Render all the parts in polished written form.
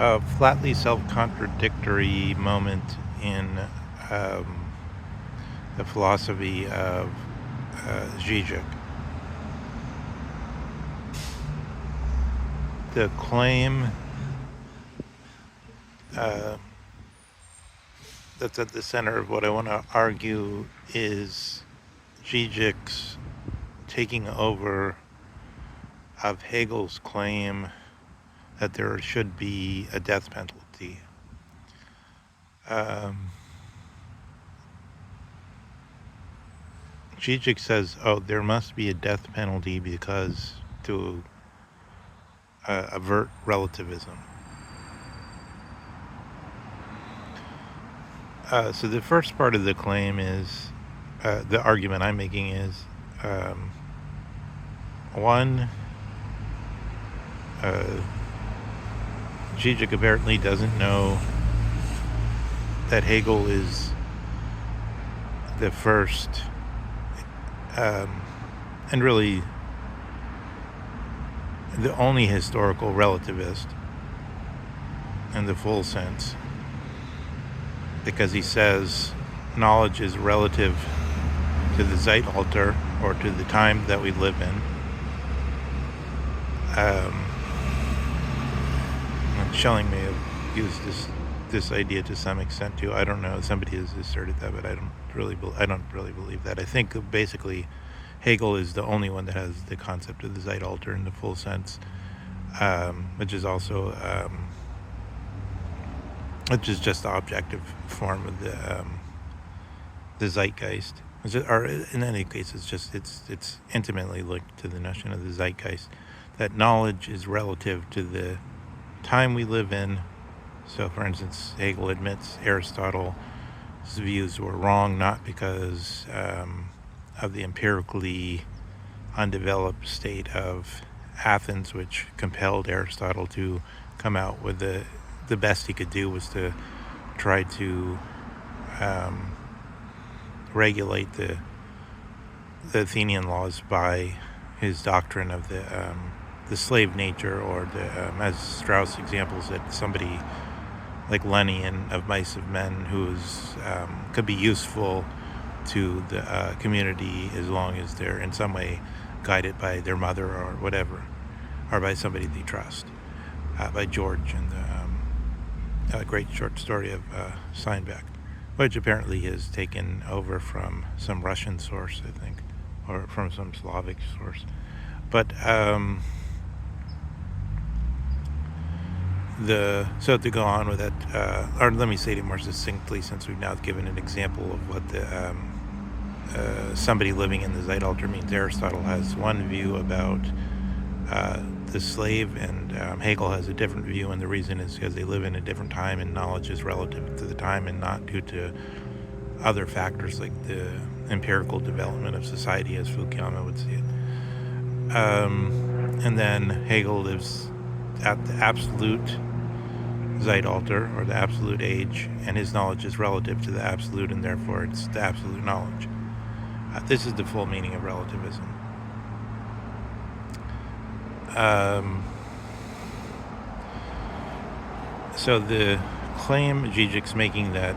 a flatly self-contradictory moment in um, the philosophy of Zizek. The claim uh, that's at the center of what I want to argue is Zizek's taking over of Hegel's claim that there should be a death penalty. Zizek says, oh, there must be a death penalty because to avert relativism. So the first part of the claim is, the argument I'm making is, one, Zizek apparently doesn't know that Hegel is the first, and really the only historical relativist in the full sense, because he says knowledge is relative to the Zeitalter, or to the time that we live in. Schelling may have used this idea to some extent too. I don't know. Somebody has asserted that, but I don't really believe that. I think basically Hegel is the only one that has the concept of the Zeitalter in the full sense, which is also which is just the objective form of the zeitgeist. Or in any case, it's intimately linked to the notion of the zeitgeist, that knowledge is relative to the time we live in. So, for instance, Hegel admits Aristotle's views were wrong, not because of the empirically undeveloped state of Athens, which compelled Aristotle to come out with the best he could do was to try to regulate the Athenian laws by his doctrine of the slave nature, or as Strauss examples it, somebody like Lennian of Mice of Men, who's could be useful to the community as long as they're in some way guided by their mother or whatever, or by somebody they trust, by George in the great short story of Steinbeck, which apparently is taken over from some Russian source, I think, or from some Slavic source. But so to go on with that, or let me say it more succinctly, since we've now given an example of what the somebody living in the Zeitalter means. Aristotle has one view about the slave, and Hegel has a different view, and the reason is because they live in a different time, and knowledge is relative to the time and not due to other factors like the empirical development of society, as Fukuyama would see it. And then Hegel lives at the absolute Zeitalter, or the absolute age, and his knowledge is relative to the absolute, and therefore it's the absolute knowledge. This is the full meaning of relativism. So the claim Zizek's making that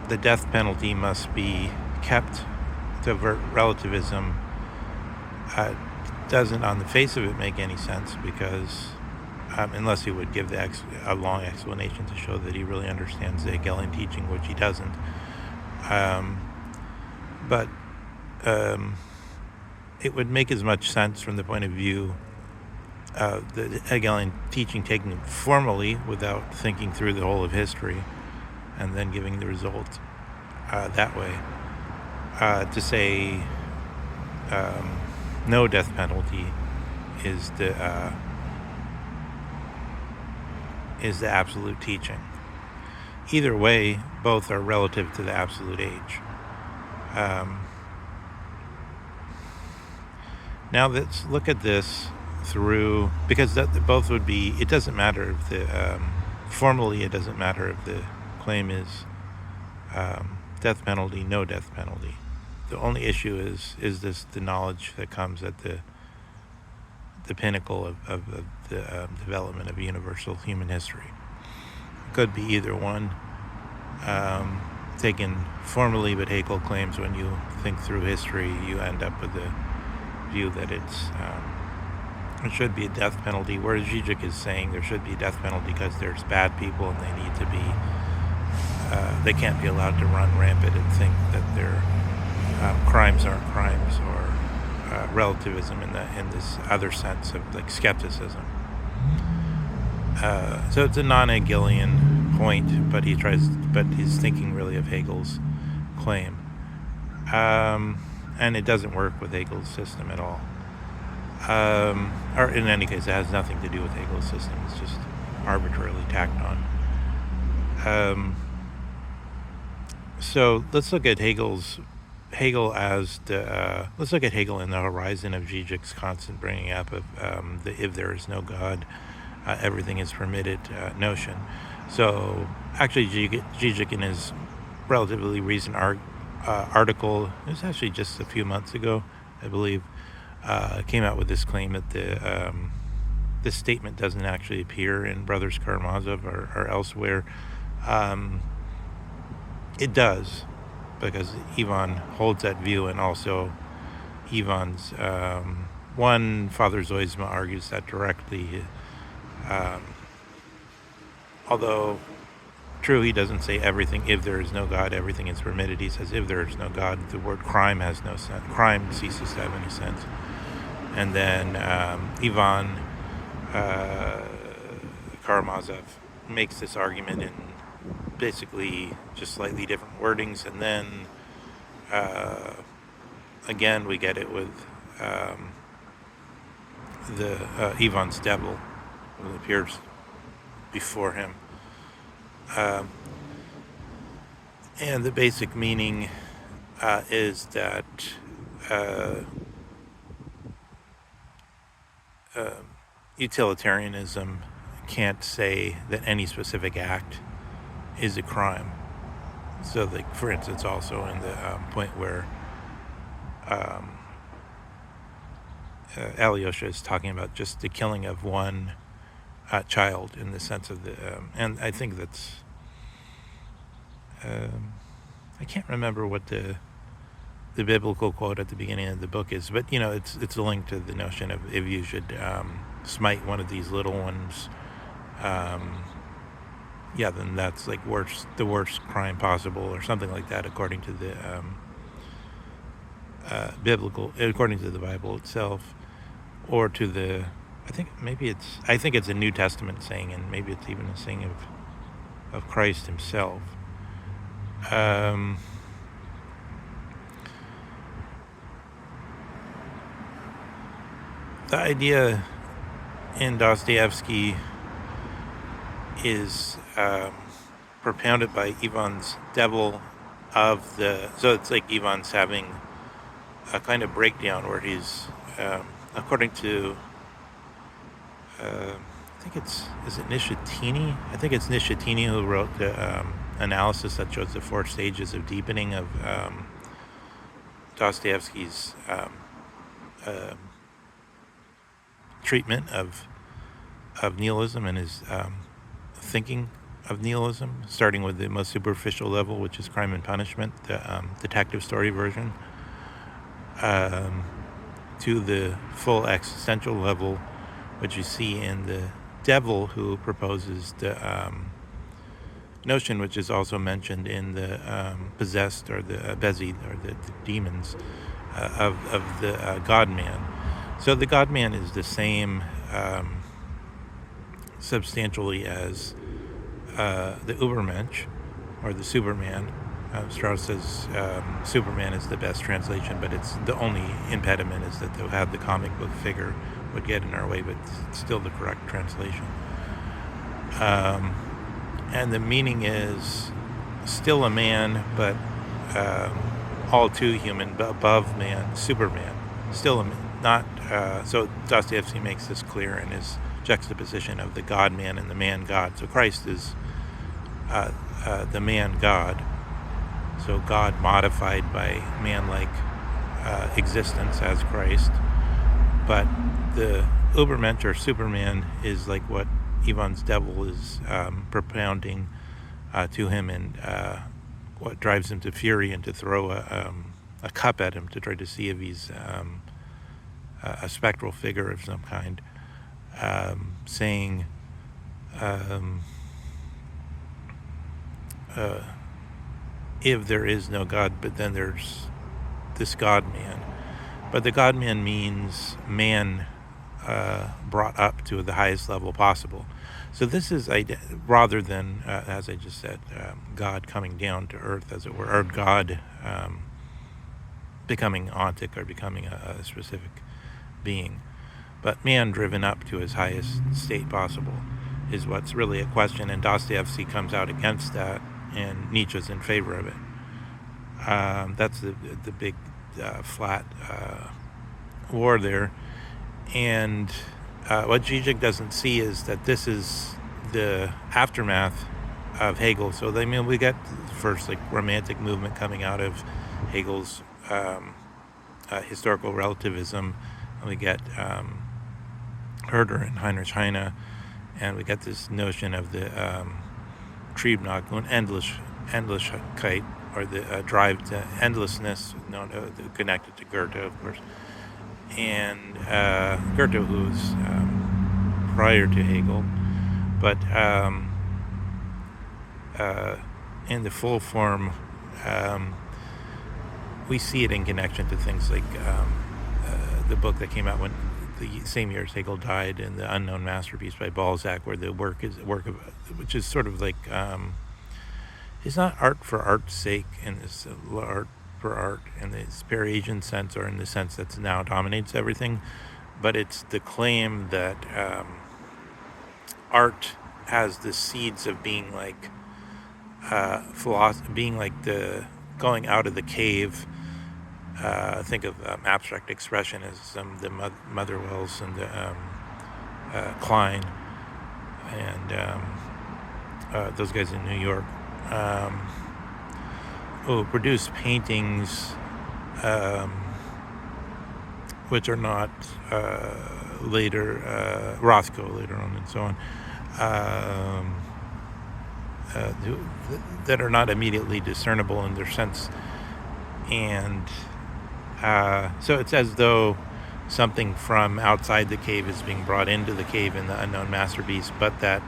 the death penalty must be kept to avert relativism doesn't, on the face of it, make any sense, because unless he would give a long explanation to show that he really understands the Hegelian teaching, which he doesn't. But it would make as much sense from the point of view of the Hegelian teaching taken formally without thinking through the whole of history and then giving the result that way, to say no death penalty is the absolute teaching. Either way, both are relative to the absolute age. Now let's look at this through, because both would be, it doesn't matter if the, formally it doesn't matter if the claim is death penalty, no death penalty. The only issue is this the knowledge that comes at the pinnacle of the development of universal human history. It could be either one. Taken formally, but Hegel claims when you think through history, you end up with the view that it should be a death penalty, whereas Zizek is saying there should be a death penalty because there's bad people and they need to be, they can't be allowed to run rampant and think that their crimes aren't crimes, or relativism in this other sense of like skepticism. So it's a non-Hegelian point, but he's thinking really of Hegel's claim, and it doesn't work with Hegel's system at all. Or in any case, it has nothing to do with Hegel's system. It's just arbitrarily tacked on. So let's look at Hegel as the let's look at Hegel in the horizon of Zizek's constant bringing up of the if there is no God, everything is permitted notion. So actually, Zizek in his relatively recent article, it was actually just a few months ago, I believe, came out with this claim that this statement doesn't actually appear in Brothers Karamazov or elsewhere. It does, because Ivan holds that view, and also Ivan's one, Father Zoisma argues that directly. Although true, he doesn't say everything, if there is no God, everything is permitted. He says if there is no God, the word crime has no sense. Crime ceases to have any sense. And then Ivan Karamazov makes this argument in basically just slightly different wordings, and then again we get it with Ivan's devil, who appears before him. And the basic meaning is that utilitarianism can't say that any specific act is a crime. So, like, for instance, also in the point where Alyosha is talking about just the killing of one child, in the sense of the and I think that's I can't remember what the biblical quote at the beginning of the book is, but it's a link to the notion of if you should smite one of these little ones, then that's like the worst crime possible, or something like that, according to the according to the Bible itself, or to the I think it's a New Testament saying, and maybe it's even a saying of Christ himself. The idea in Dostoevsky is propounded by Ivan's devil so it's like Ivan's having a kind of breakdown where he's according to is it Nishatini? I think it's Nishatini who wrote the analysis that shows the 4 stages of deepening of Dostoevsky's treatment of nihilism, and his thinking of nihilism, starting with the most superficial level, which is Crime and Punishment, the detective story version, to the full existential level, which you see in the devil, who proposes the notion, which is also mentioned in the possessed, or the Bezid, or the demons, of the God-man. So the God-man is the same substantially as the Übermensch, or the Superman. Strauss says Superman is the best translation, but it's the only impediment is that they'll have the comic book figure would get in our way, but it's still the correct translation. And the meaning is still a man, but all too human, but above man, Superman. Still a not. So Dostoevsky makes this clear in his juxtaposition of the God-man and the man-God. So Christ is the man-God. so God modified by man-like existence as Christ. But the Ubermensch, or Superman, is like what Ivan's devil is propounding to him, and what drives him to fury and to throw a cup at him to try to see if he's a spectral figure of some kind, saying, if there is no God, but then there's this God-man. But the God-man means man brought up to the highest level possible. So this is, rather than, as I just said, God coming down to earth, as it were, or God becoming ontic, or becoming a specific being. But man driven up to his highest state possible is what's really a question, and Dostoevsky comes out against that, and Nietzsche's in favor of it. That's the big flat war there. And what Zizek doesn't see is that this is the aftermath of Hegel. So we get the first romantic movement coming out of Hegel's historical relativism, and we get Herder and Heinrich Heine, and we get this notion of the Triebnach und Endlichkeit, or the drive to endlessness, connected to Goethe, of course. And Goethe, who's prior to Hegel, but in the full form, we see it in connection to things like the book that came out when the same year as Hegel died, and The Unknown Masterpiece by Balzac, where the work of, which is sort of like, it's not art for art's sake, and it's art for art in this Parisian sense, or in the sense that now dominates everything, but it's the claim that art has the seeds of being like philosophy, being like the going out of the cave. Think of abstract expressionism, the Motherwells and the Klein, and those guys in New York, who produce paintings which are not later, Rothko later on, and so on, that are not immediately discernible in their sense. And so it's as though something from outside the cave is being brought into the cave in The Unknown Masterpiece, but that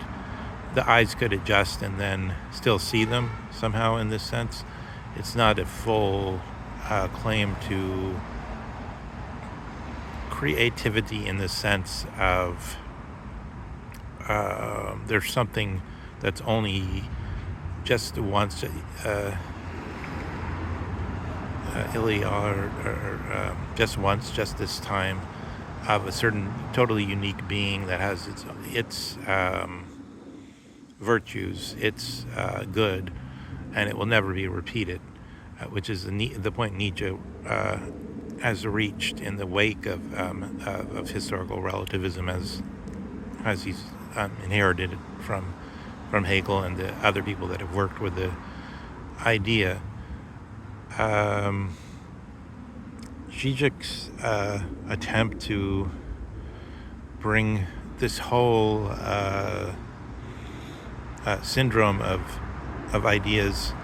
the eyes could adjust and then still see them somehow in this sense. It's not a full claim to creativity in the sense of there's something that's only just once, just once, just this time, of a certain totally unique being that has its virtues, its good, and it will never be repeated, which is the point Nietzsche has reached in the wake of historical relativism, as he's inherited it from Hegel and the other people that have worked with the idea. Zizek's attempt to bring this whole syndrome of ideas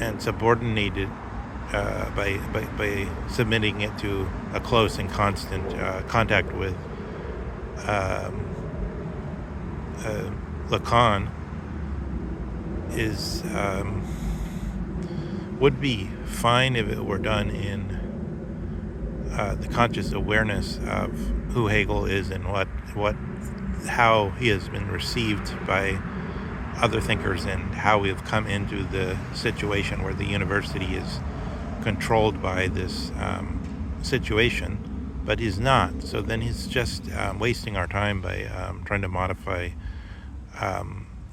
and subordinate it by submitting it to a close and constant contact with Lacan is would be fine if it were done in the conscious awareness of who Hegel is and how he has been received by other thinkers, and how we have come into the situation where the university is controlled by this situation, but he's not. So then he's just wasting our time by trying to modify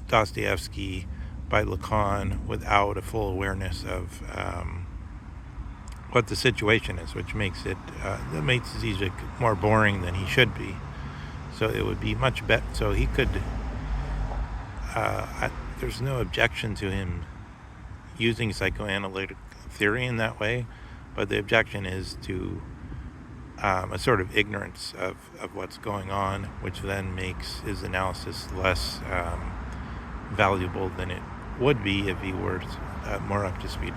Dostoevsky by Lacan without a full awareness of what the situation is, which makes that makes Zizek more boring than he should be. So it would be much better. So he could, there's no objection to him using psychoanalytic theory in that way, but the objection is to a sort of ignorance of what's going on, which then makes his analysis less valuable than it would be if he were more up to speed.